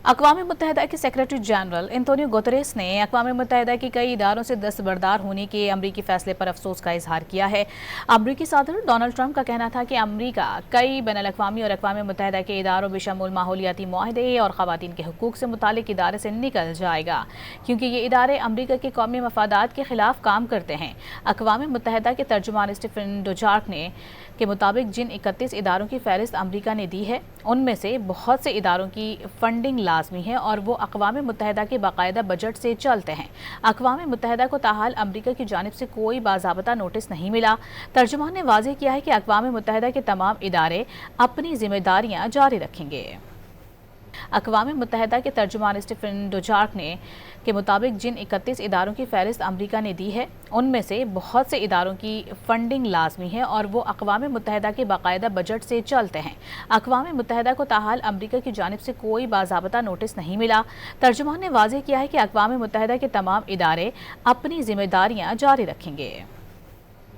अक़वाम मुत्तहिदा के secretary general Antonio Guterres ने अक़वाम मुत्तहिदा के कई इदारों से दस्तबरदार होने के अमरीकी फैसले पर अफसोस का इजहार किया है। अमरीकी सदर डोनाल्ड ट्रंप का कहना था कि अमरीका कई बैनुल-अक़वामी और अक़वाम मुत्तहिदा के इदारों बेशमुल माहौलियाती मुआहदे और ख़वातीन के हुकूक से मुतालिक इदारे से निकल जाएगा, क्योंकि ये इदारे अमरीका के कौमी मफादात के खिलाफ काम करते हैं। अक़वाम मुत्तहिदा के तर्जुमान स्टीफन डुजार्क ने के मुताबिक जिन 31 इदारों की फहरिस्त अमरीका ने दी है, उनमें से बहुत से इदारों की फंडिंग लाजमी है और वो अक़वाम मुत्तहिदा के बाकायदा बजट से चलते हैं। अक़वाम मुत्तहिदा को ताहाल अमरीका की जानिब से कोई बाज़ाबता नोटिस नहीं मिला। तर्जुमान ने वाज़ेह किया है कि अक़वाम मुत्तहिदा के तमाम इदारे अपनी जिम्मेदारियां जारी रखेंगे। अक़वाम मुत्तहिदा के तर्जुमान स्टीफन डुजार्क ने के मुताबिक जिन 31 इदारों की फहरिस्त अमरीका ने दी है, उनमें से बहुत से इदारों की फंडिंग लाजमी है और वो अक़वाम मुत्तहिदा के बाकायदा बजट से चलते हैं। अक़वाम मुत्तहिदा को ताहाल अमरीका की जानिब से कोई बाज़ाबता नोटिस नहीं मिला। तर्जुमान ने वाज़ेह किया है कि अक़वाम मुत्तहिदा के तमाम इदारे अपनी जिम्मेदारियां जारी रखेंगे।